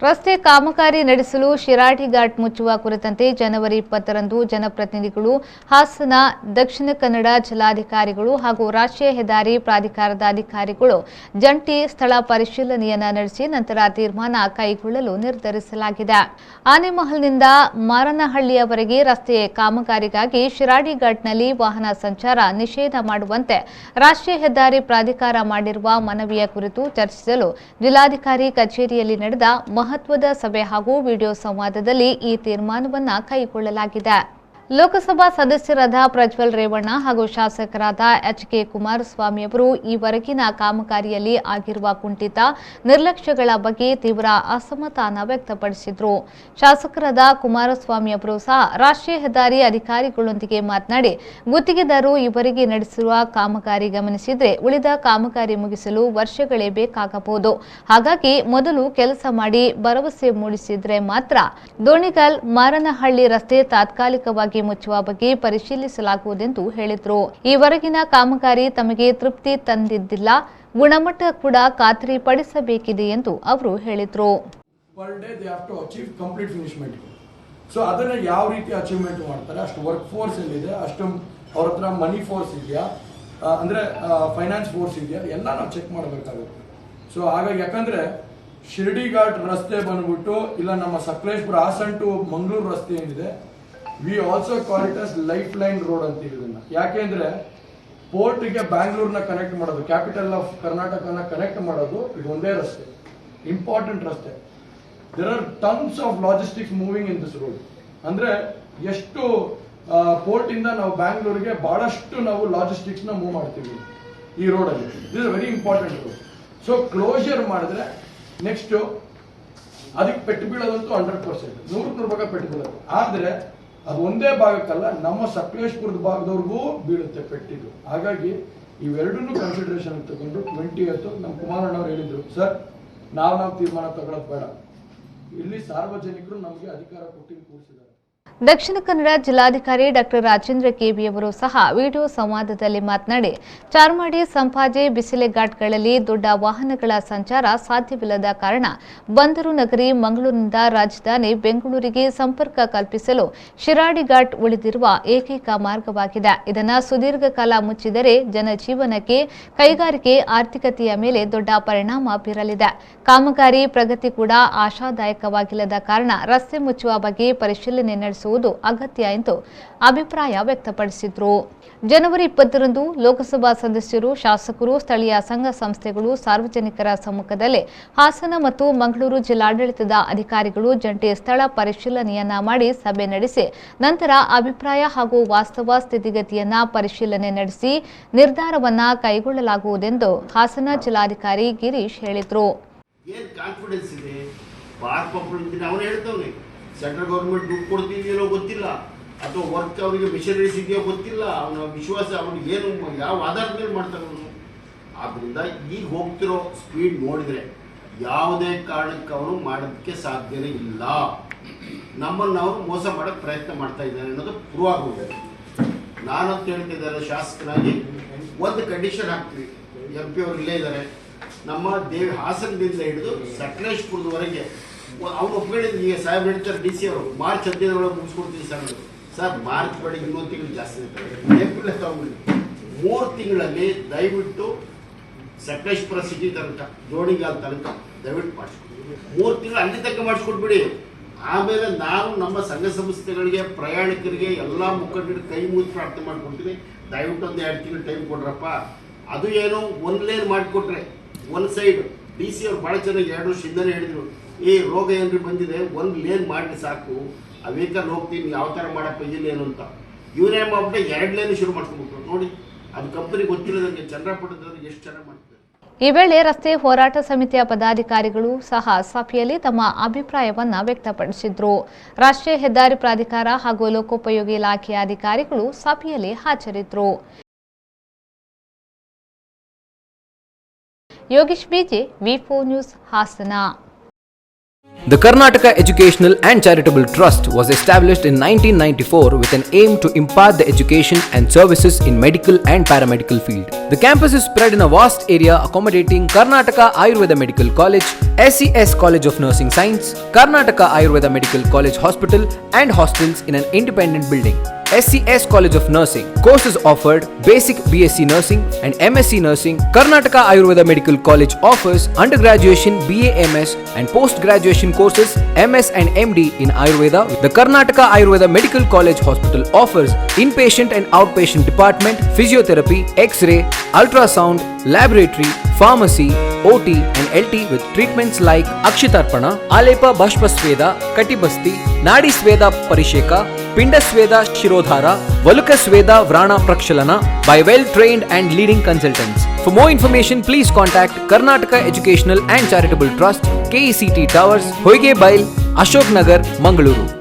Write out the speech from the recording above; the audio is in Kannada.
ರಸ್ತೆ ಕಾಮಗಾರಿ ನಡೆಸಲು ಶಿರಾಡಿ ಘಾಟ್ ಮುಚ್ಚುವ ಕುರಿತಂತೆ ಜನವರಿ 20ರಂದು ಜನಪ್ರತಿನಿಧಿಗಳು, ಹಾಸನ ದಕ್ಷಿಣ ಕನ್ನಡ ಜಿಲ್ಲಾಧಿಕಾರಿಗಳು ಹಾಗೂ ರಾಷ್ಟ್ರೀಯ ಹೆದ್ದಾರಿ ಪ್ರಾಧಿಕಾರದ ಅಧಿಕಾರಿಗಳು ಜಂಟಿ ಸ್ಥಳ ಪರಿಶೀಲನೆಯನ್ನು ನಡೆಸಿ ನಂತರ ತೀರ್ಮಾನ ಕೈಗೊಳ್ಳಲು ನಿರ್ಧರಿಸಲಾಗಿದೆ. ಆನೆಮಹಲ್ನಿಂದ ಮಾರನಹಳ್ಳಿಯವರೆಗೆ ರಸ್ತೆ ಕಾಮಗಾರಿಗಾಗಿ ಶಿರಾಡಿ ಘಾಟ್ನಲ್ಲಿ ವಾಹನ ಸಂಚಾರ ನಿಷೇಧ ಮಾಡುವಂತೆ ರಾಷ್ಟ್ರೀಯ ಹೆದ್ದಾರಿ ಪ್ರಾಧಿಕಾರ ಮಾಡಿರುವ ಮನವಿಯ ಕುರಿತು ಚರ್ಚಿಸಲು ಜಿಲ್ಲಾಧಿಕಾರಿ ಕಚೇರಿಯಲ್ಲಿ ನಡೆದ ಮಹತ್ವದ ಸಭೆ ಹಾಗೂ ವಿಡಿಯೋ ಸಂವಾದದಲ್ಲಿ ಈ ತೀರ್ಮಾನವನ್ನು ಕೈಗೊಳ್ಳಲಾಗಿದೆ. ಲೋಕಸಭಾ ಸದಸ್ಯರಾದ ಪ್ರಜ್ವಲ್ ರೇವಣ್ಣ ಹಾಗೂ ಶಾಸಕರಾದ ಎಚ್.ಕೆ. ಕುಮಾರಸ್ವಾಮಿ ಅವರು ಈವರೆಗಿನ ಕಾಮಗಾರಿಯಲ್ಲಿ ಆಗಿರುವ ಕುಂಠಿತ, ನಿರ್ಲಕ್ಷ್ಯಗಳ ಬಗ್ಗೆ ತೀವ್ರ ಅಸಮಾಧಾನ ವ್ಯಕ್ತಪಡಿಸಿದರು. ಶಾಸಕರಾದ ಕುಮಾರಸ್ವಾಮಿ ಅವರು ಸಹ ರಾಷ್ಟ್ರೀಯ ಹೆದ್ದಾರಿ ಅಧಿಕಾರಿಗಳೊಂದಿಗೆ ಮಾತನಾಡಿ, ಗುತ್ತಿಗೆದಾರರು ಈವರೆಗೆ ನಡೆಸಿರುವ ಕಾಮಗಾರಿ ಗಮನಿಸಿದರೆ ಉಳಿದ ಕಾಮಗಾರಿ ಮುಗಿಸಲು ವರ್ಷಗಳೇ ಬೇಕಾಗಬಹುದು. ಹಾಗಾಗಿ ಮೊದಲು ಕೆಲಸ ಮಾಡಿ ಭರವಸೆ ಮೂಡಿಸಿದರೆ ಮಾತ್ರ ದೋಣಿಗಲ್ ಮಾರನಹಳ್ಳಿ ರಸ್ತೆ ತಾತ್ಕಾಲಿಕವಾಗಿ ಮುಚ್ಚುವ ಬಗ್ಗೆ ಪರಿಶೀಲಿಸಲಾಗುವುದೆಂದು ಹೇಳಿದರು. ಈವರೆಗಿನ ಕಾಮಗಾರಿ ತಮಗೆ ತೃಪ್ತಿ ತಂದಿದ್ದಿಲ್ಲ, ಗುಣಮಟ್ಟ ಕೂಡ ಖಾತ್ರಿಪಡಿಸಬೇಕಿದೆ ಎಂದು ಅವರು ಹೇಳಿದರು. ಸೊ ಅದನ್ನ ಯಾವ ರೀತಿ ಅಚೀವ್ಮೆಂಟ್ ಮಾಡ್ತಾರೆ, ಅಷ್ಟು ವರ್ಕ್ ಫೋರ್ಸ್ ಎಲ್ಲಿದೆ, ಅಷ್ಟು ಅವ್ರ ಹತ್ರ ಮನಿ ಫೋರ್ಸ್ ಇದೆಯಾ, ಅಂದ್ರೆ ಫೈನಾನ್ಸ್ ಫೋರ್ಸ್ ಇದೆಯಾ, ಎಲ್ಲ ನಾವು ಚೆಕ್ ಮಾಡಬೇಕಾಗುತ್ತೆ. ಸೊ ಹಾಗಾಗಿ ಯಾಕಂದ್ರೆ ಶಿರಡಿ ಘಾಟ್ ರಸ್ತೆ ಬಂದ್ಬಿಟ್ಟು ಇಲ್ಲ ನಮ್ಮ ಸಕಲೇಶ್ಪುರ ಹಾಸನ್ ಟು ಮಂಗಳೂರು ರಸ್ತೆ ಏನಿದೆ, we also call it us life line road ಅಂತೀವಿ ಇದನ್ನ. ಯಾಕೆಂದ್ರೆ ಪೋರ್ಟ್ಗೆ ಬ್ಯಾಂಗ್ಳೂರ್ನ ಕನೆಕ್ಟ್ ಮಾಡೋದು, ಕ್ಯಾಪಿಟಲ್ ಆಫ್ ಕರ್ನಾಟಕನ ಕನೆಕ್ಟ್ ಮಾಡೋದು ಇದು ಒಂದೇ ರಸ್ತೆ, ಇಂಪಾರ್ಟೆಂಟ್ ರಸ್ತೆ. There are tons of logistics moving in this road. ಅಂದ್ರೆ ಎಷ್ಟು ಪೋರ್ಟ್ ಇಂದ ನಾವು ಬ್ಯಾಂಗ್ಳೂರ್ಗೆ ಬಹಳಷ್ಟು ನಾವು ಲಾಜಿಸ್ಟಿಕ್ಸ್ ನ ಮೂವ್ ಮಾಡ್ತೀವಿ ಈ ರೋಡ್ ಅಲ್ಲಿ. This is very important road. So closure ಮಾಡಿದ್ರೆ ನೆಕ್ಸ್ಟ್ ಅದಕ್ಕೆ ಪೆಟ್ಟು ಬೀಳೋದಂತೂ 100%, 100% ಪೆಟ್ಟು ಬೀಳೋದು. ಆದ್ರೆ ಅದು ಒಂದೇ ಭಾಗಕ್ಕಲ್ಲ, ನಮ್ಮ ಸಕಲೇಶ್ಪುರದ ಭಾಗದವ್ರಿಗೂ ಬೀಳುತ್ತೆ ಪೆಟ್ಟಿದ್ದು. ಹಾಗಾಗಿ ಇವೆರಡನ್ನೂ ಕನ್ಸಿಡರೇಷನ್ ತಗೊಂಡು 20th ನಮ್ಮ ಕುಮಾರಣ್ಣವ್ರು ಹೇಳಿದ್ರು, ಸರ್ ನಾವು ತೀರ್ಮಾನ ತಗೊಳ್ಳೋದು ಬೇಡ, ಇಲ್ಲಿ ಸಾರ್ವಜನಿಕರು ನಮಗೆ ಅಧಿಕಾರ ಕೊಟ್ಟು ಕೂರಿಸಿದ್ದಾರೆ. ದಕ್ಷಿಣ ಕನ್ನಡ ಜಿಲ್ಲಾಧಿಕಾರಿ ಡಾಕ್ಟರ್ ರಾಜೇಂದ್ರ ಕೆಬಿ ಅವರು ಸಹ ವಿಡಿಯೋ ಸಂವಾದದಲ್ಲಿ ಮಾತನಾಡಿ, ಚಾರ್ಮಾಡಿ, ಸಂಪಾಜೆ, ಬಿಸಿಲೆ ಘಾಟ್ಗಳಲ್ಲಿ ದೊಡ್ಡ ವಾಹನಗಳ ಸಂಚಾರ ಸಾಧ್ಯವಿಲ್ಲದ ಕಾರಣ ಬಂದರು ನಗರಿ ಮಂಗಳೂರಿನಿಂದ ರಾಜಧಾನಿ ಬೆಂಗಳೂರಿಗೆ ಸಂಪರ್ಕ ಕಲ್ಪಿಸಲು ಶಿರಾಡಿ ಘಾಟ್ ಉಳಿದಿರುವ ಏಕೈಕ ಮಾರ್ಗವಾಗಿದೆ. ಇದನ್ನು ಸುದೀರ್ಘ ಕಾಲ ಮುಚ್ಚಿದರೆ ಜನಜೀವನಕ್ಕೆ, ಕೈಗಾರಿಕೆ, ಆರ್ಥಿಕತೆಯ ಮೇಲೆ ದೊಡ್ಡ ಪರಿಣಾಮ ಬೀರಲಿದೆ. ಕಾಮಗಾರಿ ಪ್ರಗತಿ ಕೂಡ ಆಶಾದಾಯಕವಾಗಿಲ್ಲದ ಕಾರಣ ರಸ್ತೆ ಮುಚ್ಚುವ ಬಗ್ಗೆ ಪರಿಶೀಲನೆ ನಡೆಸುವುದು ಅಗತ್ಯ ಎಂದು ಅಭಿಪ್ರಾಯ ವ್ಯಕ್ತಪಡಿಸಿದರು. ಜನವರಿ 20ರಂದು ಲೋಕಸಭಾ ಸದಸ್ಯರು, ಶಾಸಕರು, ಸ್ಥಳೀಯ ಸಂಘ ಸಂಸ್ಥೆಗಳು, ಸಾರ್ವಜನಿಕರ ಸಮ್ಮುಖದಲ್ಲಿ ಹಾಸನ ಮತ್ತು ಮಂಗಳೂರು ಜಿಲ್ಲಾಡಳಿತದ ಅಧಿಕಾರಿಗಳು ಜಂಟಿ ಸ್ಥಳ ಪರಿಶೀಲನೆಯನ್ನ ಮಾಡಿ ಸಭೆ ನಡೆಸಿ ನಂತರ ಅಭಿಪ್ರಾಯ ಹಾಗೂ ವಾಸ್ತವ ಸ್ಥಿತಿಗತಿಯನ್ನ ಪರಿಶೀಲನೆ ನಡೆಸಿ ನಿರ್ಧಾರವನ್ನ ಕೈಗೊಳ್ಳಲಾಗುವುದೆಂದು ಹಾಸನ ಜಿಲ್ಲಾಧಿಕಾರಿ ಗಿರೀಶ್ ಹೇಳಿದರು. ಸೆಂಟ್ರಲ್ ಗೌರ್ಮೆಂಟ್ ದುಡ್ಡು ಕೊಡ್ತಿದೆಯೋ ಗೊತ್ತಿಲ್ಲ, ಅಥವಾ ವರ್ಕ್ ಅವರಿಗೆ ಮಿಷನರೀಸ್ ಇದೆಯೋ ಗೊತ್ತಿಲ್ಲ, ಅವನ ವಿಶ್ವಾಸ ಅವನಿಗೆ ಏನು ಯಾವ ಆಧಾರದ ಮೇಲೆ ಮಾಡ್ತಾರೆ ಅವನು. ಆದ್ರಿಂದ ಈಗ ಹೋಗ್ತಿರೋ ಸ್ಪೀಡ್ ನೋಡಿದ್ರೆ ಯಾವುದೇ ಕಾರಣಕ್ಕೆ ಅವರು ಮಾಡೋದಕ್ಕೆ ಸಾಧ್ಯನೇ ಇಲ್ಲ. ನಮ್ಮನ್ನು ಅವರು ಮೋಸ ಮಾಡೋಕ್ಕೆ ಪ್ರಯತ್ನ ಮಾಡ್ತಾ ಇದ್ದಾರೆ ಅನ್ನೋದು ಪ್ರೂವ್ ಆಗೋಗಿದೆ. ನಾನಂತ ಹೇಳ್ತಿದ್ದಾರೆ ಶಾಸಕನಾಗಿ ಒಂದು ಕಂಡೀಷನ್ ಹಾಕ್ತೀವಿ, MP ಅವರು ಇಲ್ಲೇ ಇದ್ದಾರೆ, ನಮ್ಮ ಹಾಸನದಿಂದ ಹಿಡಿದು ಸಕಲೇಶ್ಪುರದವರೆಗೆ ಅವ್ನು ಒಪ್ಕೊಂಡಿದ್ದು. ಈಗ ಸಾಹೇಬ್ ಹೇಳ್ತಾರೆ DC ಅವರು ಮಾರ್ಚ್ 15 ಮುಗಿಸ್ಕೊಡ್ತೀವಿ ಸರ್ ಮಾರ್ಚ್ ಬೆಳಗ್ಗೆ ಇನ್ನೊಂದು ತಿಂಗಳು ಜಾಸ್ತಿ ಇರ್ತಾರೆ, ಏಪ್ರಿಲ್ ತಗೊಂಡು 3 ತಿಂಗಳಲ್ಲಿ ದಯವಿಟ್ಟು ಸಕಲೇಶ್ಪುರ ಸಿಟಿ ತನಕ, ದೋಣಿಗಾಲ್ ತನಕ ದಯವಿಟ್ಟು ಮಾಡಿಸ್ಕೊಡ್ತೀವಿ. 3 ತಿಂಗಳು ಅಲ್ಲಿ ತನಕ ಮಾಡಿಸ್ಕೊಡ್ಬಿಡಿ. ಆಮೇಲೆ ನಾನು ನಮ್ಮ ಸಂಘ ಸಂಸ್ಥೆಗಳಿಗೆ, ಪ್ರಯಾಣಿಕರಿಗೆ, ಎಲ್ಲ ಮುಖಂಡರಿಗೆ ಕೈ ಮುಗಿದು ಪ್ರಾರ್ಥನೆ ಮಾಡ್ಕೊಡ್ತೀನಿ, ದಯವಿಟ್ಟು ಒಂದು 2 ತಿಂಗಳು ಟೈಮ್ ಕೊಡ್ರಪ್ಪ. ಅದು ಏನೋ ಒಂದು ಲೇನ್ ಮಾಡಿಕೊಟ್ರೆ ಒಂದು ಸೈಡ್, DC ಅವ್ರು ಭಾಳ ಚೆನ್ನಾಗಿ 2 ವರ್ಷದಿಂದಲೇ ಹೇಳಿದ್ರು, ಈ ರೋಗ ಏನ್ರಿ ಬಂದಿದೆ, ಒಂದು ಲೇನ್ ಮಾಡಿ ಸಾಕು, ಆ ವೆಹಿಕಲ್ ಹೋಗ್ತೀನಿ ಯಾವ ಥರ ಮಾಡಪ್ಪ ಈ ಲೇನು ಅಂತ. ಇವರೇ ಮಾಡ್ಬಿಟ್ಟು 2 ಲೇನ್ ಶುರು ಮಾಡ್ಕೊಂಡ್ಬಿಟ್ರು. ನೋಡಿ, ಅದು ಕಂಪನಿ ಗೊತ್ತಿರೋದಂಗೆ ಚಂದ್ರಪಟ್ಟದವ್ರಿಗೆ ಎಷ್ಟು ಚೆನ್ನಾಗಿ ಮಾಡ್ತಾರೆ. ಈ ವೇಳೆ ರಸ್ತೆ ಹೋರಾಟ ಸಮಿತಿಯ ಪದಾಧಿಕಾರಿಗಳು ಸಹ ಸಭೆಯಲ್ಲಿ ತಮ್ಮ ಅಭಿಪ್ರಾಯವನ್ನ ವ್ಯಕ್ತಪಡಿಸಿದ್ರು. ರಾಷ್ಟ್ರೀಯ ಹೆದ್ದಾರಿ ಪ್ರಾಧಿಕಾರ ಹಾಗೂ ಲೋಕೋಪಯೋಗಿ ಇಲಾಖೆಯ ಅಧಿಕಾರಿಗಳು ಸಭೆಯಲ್ಲಿ ಹಾಜರಿದ್ದರು. Yogesh BJ, V4 news, Hassan. The Karnataka Educational and Charitable Trust was established in 1994 with an aim to impart the education and services in medical and paramedical field. The campus is spread in a vast area accommodating Karnataka Ayurveda Medical College, SCS College of Nursing Science, Karnataka Ayurveda Medical College Hospital and hostels in an independent building. SCS College of Nursing. Courses offered: Basic BSc Nursing and MSc Nursing. Karnataka Ayurveda Medical College offers undergraduation BA MS and post-graduation courses MS and MD in Ayurveda. The Karnataka Ayurveda Medical College Hospital offers inpatient and outpatient department, physiotherapy, X-ray, ultrasound, laboratory, pharmacy, OT and LT with treatments like Akshitarpana, Alepa Bashpa Sveda, Katibasti, Nadi Sveda Parisheka, Pinda Sveda Shirodhara, Valuka Sveda Vrana Prakshalana by well-trained and leading consultants. For more information, please contact Karnataka Educational and Charitable Trust, KECT Towers, Hoige Bail, Ashok Nagar, Mangaluru.